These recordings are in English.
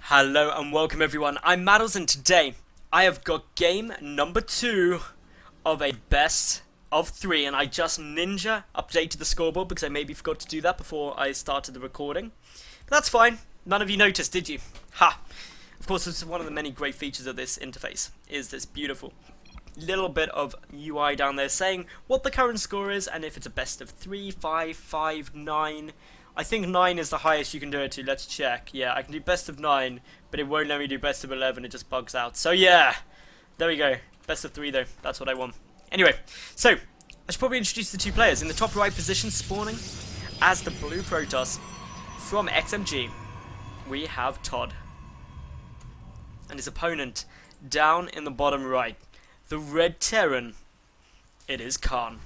Hello and welcome everyone, I'm Madals and today I have got game number 2 of a best of 3 and I just ninja updated the scoreboard because I maybe forgot to do that before I started the recording. But that's fine, none of you noticed, did you? Ha! Of course, this is one of the many great features of this interface, is this beautiful little bit of UI down there saying what the current score is and if it's a best of 3, 5, 5, 9... I think 9 is the highest you can do it to. Let's check. Yeah, I can do best of 9, but it won't let me do best of 11. It just bugs out. So yeah, there we go. Best of 3 though. That's what I want. Anyway, so I should probably introduce the two players. In the top right position, spawning as the blue Protoss from XMG, we have ToD. And his opponent down in the bottom right, the red Terran, it is cArn.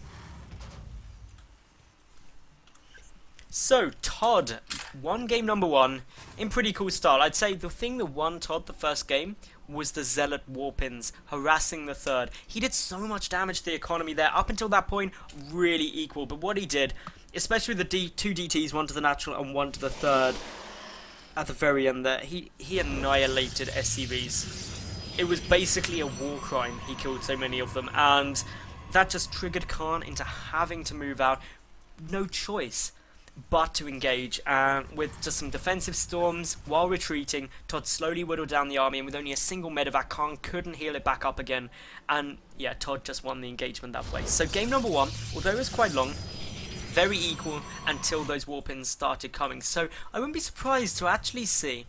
So, ToD won game number 1 in pretty cool style. I'd say the thing that won ToD the first game was the Zealot Warpins harassing the third. He did so much damage to the economy there. Up until that point, really equal. But what he did, especially with the two DTs, one to the natural and one to the third, at the very end there, he annihilated SCVs. It was basically a war crime. He killed so many of them. And that just triggered cArn into having to move out. No choice but to engage, and with just some defensive storms while retreating, ToD slowly whittled down the army, and with only a single medevac, cArn couldn't heal it back up again, and yeah, ToD just won the engagement that way. So game number 1, although it was quite long, very equal until those warpins started coming. So I wouldn't be surprised to actually see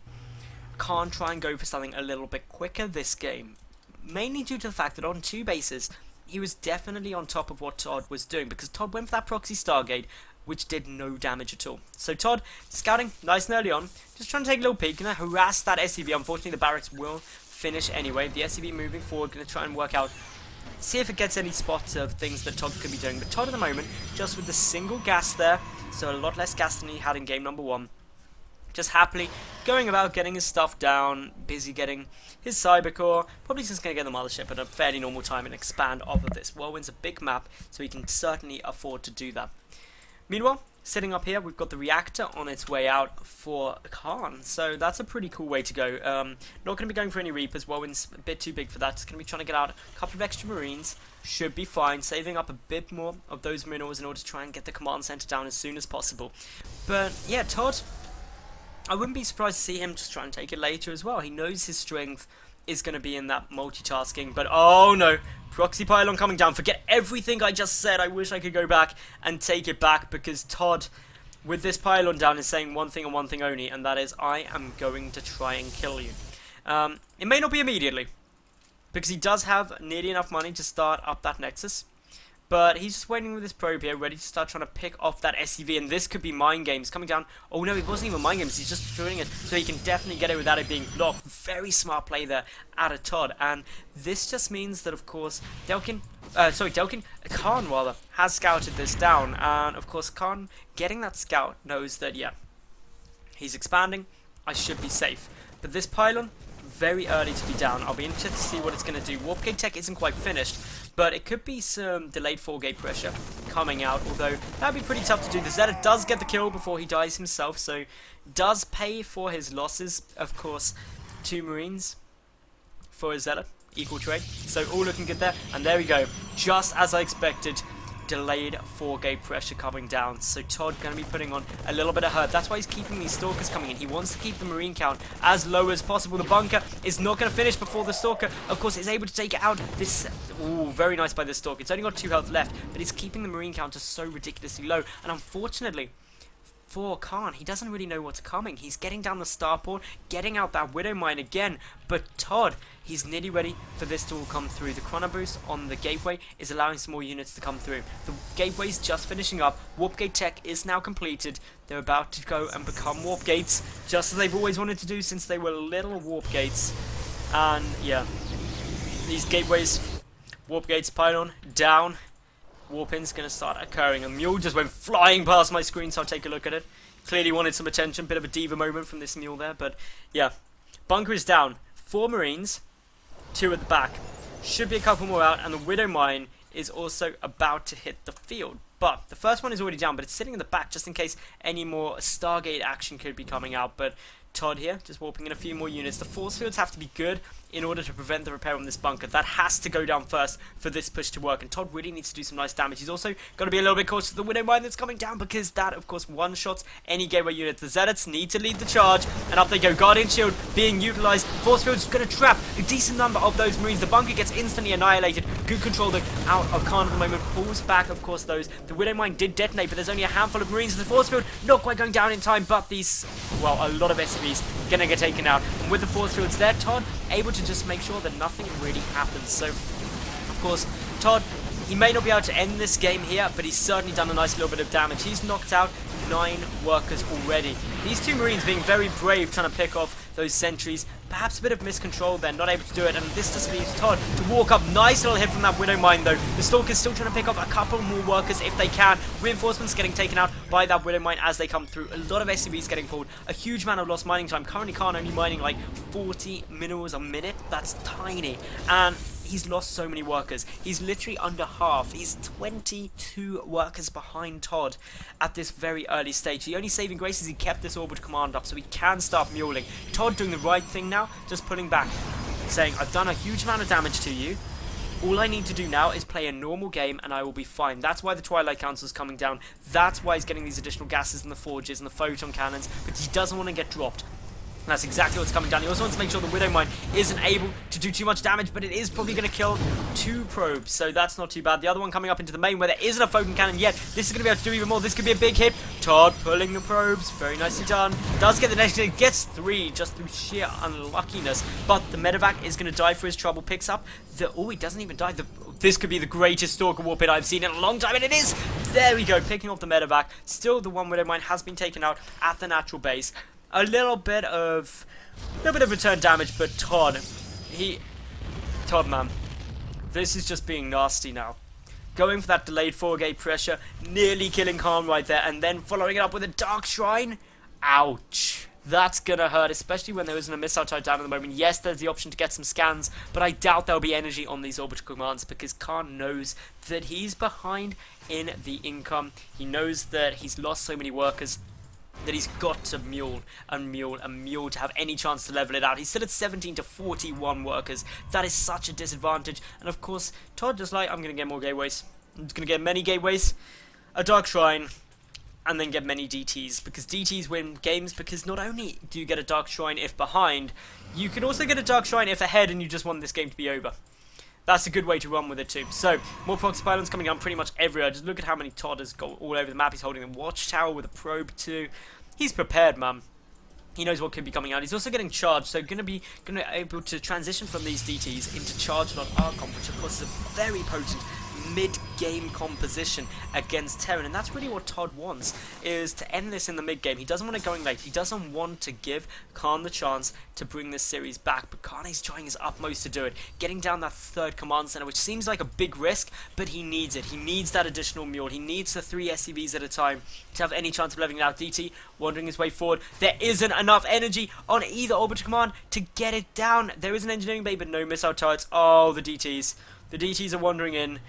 cArn try and go for something a little bit quicker this game, mainly due to the fact that on 2 bases, he was definitely on top of what ToD was doing, because ToD went for that proxy Stargate, which did no damage at all. So ToD, scouting nice and early on, just trying to take a little peek, gonna harass that SCV. Unfortunately, the barracks will finish anyway. The SCV moving forward, gonna try and work out, see if it gets any spots of things that ToD could be doing. But ToD at the moment, just with the single gas there, so a lot less gas than he had in game number 1. Just happily going about getting his stuff down, busy getting his cybercore, probably just going to get the mothership at a fairly normal time and expand off of this. Whirlwind's a big map, so he can certainly afford to do that. Meanwhile, sitting up here, we've got the reactor on its way out for cArn, so that's a pretty cool way to go. Not going to be going for any Reapers, Whirlwind's a bit too big for that. Just going to be trying to get out a couple of extra Marines, should be fine, saving up a bit more of those minerals in order to try and get the command center down as soon as possible. But yeah, ToD, I wouldn't be surprised to see him just try and take it later as well. He knows his strength is going to be in that multitasking, but oh no, proxy pylon coming down. Forget everything I just said. I wish I could go back and take it back, because ToD, with this pylon down, is saying one thing and one thing only, and that is, I am going to try and kill you. It may not be immediately, because he does have nearly enough money to start up that Nexus, but he's just waiting with his probe here, ready to start trying to pick off that SCV, and this could be mind games coming down. Oh no, it wasn't even mind games, he's just shooting it, so he can definitely get it without it being blocked. Very smart play there out of ToD, and this just means that, of course, cArn rather, has scouted this down, and of course cArn, getting that scout, knows that, yeah, he's expanding, I should be safe. But this pylon, very early to be down. I'll be interested to see what it's going to do. Warp gate tech isn't quite finished, but it could be some delayed 4-gate pressure coming out, although that'd be pretty tough to do. The Zealot does get the kill before he dies himself, so does pay for his losses. Of course, 2 Marines for his Zealot, equal trade, so all looking good there. And there we go, just as I expected, delayed 4-gate pressure coming down. So ToD going to be putting on a little bit of hurt. That's why he's keeping these Stalkers coming in. He wants to keep the Marine count as low as possible. The bunker is not going to finish before the Stalker, of course, is able to take it out. This, ooh, very nice by this Stalker. It's only got 2 health left, but he's keeping the Marine count just so ridiculously low. And unfortunately for cArn, he doesn't really know what's coming. He's getting down the starport, getting out that Widow Mine again, but ToD, he's nearly ready for this to all come through. The chrono boost on the gateway is allowing some more units to come through. The gateway's just finishing up. Warp gate tech is now completed. They're about to go and become warp gates, just as they've always wanted to do since they were little warp gates. And yeah, these gateways, warp gates, pylon down. Warpin's going to start occurring. A mule just went flying past my screen, so I'll take a look at it. Clearly wanted some attention. Bit of a diva moment from this mule there, but yeah. Bunker is down. 4 Marines, 2 at the back. Should be a couple more out, and the Widow Mine is also about to hit the field. But the first one is already down, but it's sitting in the back just in case any more Stargate action could be coming out. But ToD here, just warping in a few more units. The force fields have to be good in order to prevent the repair on this bunker. That has to go down first for this push to work, and ToD really needs to do some nice damage. He's also got to be a little bit cautious of the Widow Mine that's coming down, because that, of course, one-shots any gateway unit. The Zealots need to lead the charge, and up they go. Guardian Shield being utilised. Force Field's going to trap a decent number of those Marines. The bunker gets instantly annihilated. Good control though out of cArn at the moment. Pulls back, of course, those. The Widow Mine did detonate, but there's only a handful of Marines. The Force Field not quite going down in time, but these, well, a lot of SCVs gonna get taken out. And with the Force Fields there, ToD able to just make sure that nothing really happens. So, of course, ToD, he may not be able to end this game here, but he's certainly done a nice little bit of damage. He's knocked out 9 workers already. These 2 Marines being very brave, trying to pick off those sentries. Perhaps a bit of miscontrol there, not able to do it, and this just leaves ToD to walk up. Nice little hit from that Widow Mine though. The Stalker's still trying to pick off a couple more workers if they can. Reinforcements getting taken out by that Widow Mine as they come through. A lot of SCVs getting pulled. A huge amount of lost mining time. Currently cArn only mining like 40 minerals a minute. That's tiny. And he's lost so many workers. He's literally under half. He's 22 workers behind ToD at this very early stage. The only saving grace is he kept this orbital command up so he can start muling. ToD doing the right thing now, just pulling back, saying, I've done a huge amount of damage to you. All I need to do now is play a normal game and I will be fine. That's why the Twilight Council is coming down. That's why he's getting these additional gases and the forges and the photon cannons, but he doesn't want to get dropped. And that's exactly what's coming down. He also wants to make sure the Widow Mine isn't able to do too much damage, but it is probably going to kill 2 probes, so that's not too bad. The other one coming up into the main where there isn't a photon cannon yet. This is going to be able to do even more. This could be a big hit. ToD pulling the probes. Very nicely done. Does get the next hit. Gets 3 just through sheer unluckiness, but the medevac is going to die for his trouble. Picks up the... Oh, he doesn't even die. This could be the greatest Stalker Warp hit I've seen in a long time, and it is! There we go, picking off the medevac. Still, the one Widow Mine has been taken out at the natural base. A little bit of return damage, but ToD, man, this is just being nasty now. Going for that delayed 4-gate pressure, nearly killing cArn right there, and then following it up with a Dark Shrine. Ouch. That's gonna hurt, especially when there isn't a missile tied down at the moment. Yes, there's the option to get some scans, but I doubt there'll be energy on these orbital commands because cArn knows that he's behind in the income. He knows that he's lost so many workers that he's got to mule and mule and mule to have any chance to level it out. He's still at 17 to 41 workers. That is such a disadvantage. And of course, ToD just like, I'm going to get more gateways. I'm just going to get many gateways, a Dark Shrine, and then get many DTs. Because DTs win games, because not only do you get a Dark Shrine if behind, you can also get a Dark Shrine if ahead and you just want this game to be over. That's a good way to run with it too. So, more proxy pylons coming down pretty much everywhere. Just look at how many ToD has got all over the map. He's holding the watchtower with a probe too. He's prepared, man. He knows what could be coming out. He's also getting charged, so gonna be able to transition from these DTs into charged on Archon, which of course is a very potent mid-game composition against Terran, and that's really what ToD wants, is to end this in the mid-game. He doesn't want it going late. He doesn't want to give cArn the chance to bring this series back, but cArn is trying his utmost to do it, getting down that 3rd command center, which seems like a big risk, but he needs it. He needs that additional mule. He needs the 3 SCVs at a time to have any chance of leveling it out. DT wandering his way forward. There isn't enough energy on either orbital command to get it down. There is an engineering bay, but no missile turrets. Oh, the DTs. The DTs are wandering in.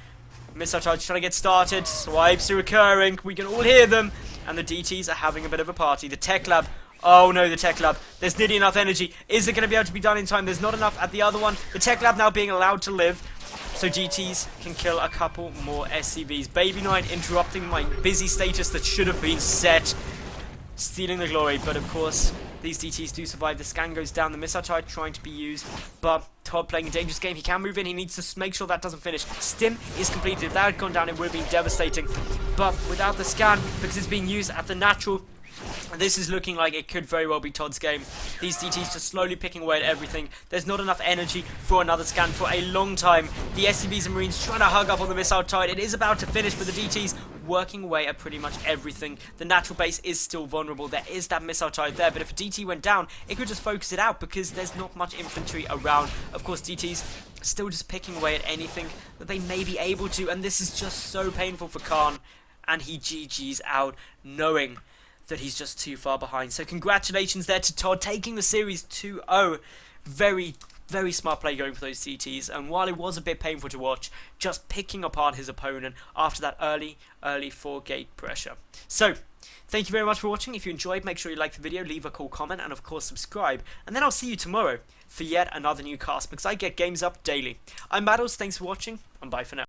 Missile charge trying to get started. Swipes are occurring. We can all hear them. And the DTs are having a bit of a party. The tech lab. Oh no, the tech lab. There's nearly enough energy. Is it going to be able to be done in time? There's not enough at the other one. The tech lab now being allowed to live. So GTs can kill a couple more SCVs. Baby 9 interrupting my busy status that should have been set. Stealing the glory. But of course, these DTs do survive. The scan goes down. The missile turret trying to be used. But ToD playing a dangerous game. He can move in. He needs to make sure that doesn't finish. Stim is completed. If that had gone down, it would have been devastating. But without the scan, because it's being used at the natural, this is looking like it could very well be ToD's game. These DTs just slowly picking away at everything. There's not enough energy for another scan for a long time. The SCVs and Marines trying to hug up on the missile turret. It is about to finish, but the DTs working away at pretty much everything. The natural base is still vulnerable. There is that missile turret there, but if a DT went down, it could just focus it out because there's not much infantry around. Of course, DTs still just picking away at anything that they may be able to, and this is just so painful for cArn, and he GG's out knowing that he's just too far behind. So congratulations there to ToD, taking the series 2-0. Very, very smart play going for those CTs, and while it was a bit painful to watch, just picking apart his opponent after that early 4-gate pressure. So Thank you very much for watching. If you enjoyed, make sure you like the video, leave a cool comment, and of course subscribe. And then I'll see you tomorrow for yet another new cast, because I get games up daily. I'm Madals, thanks for watching, and bye for now.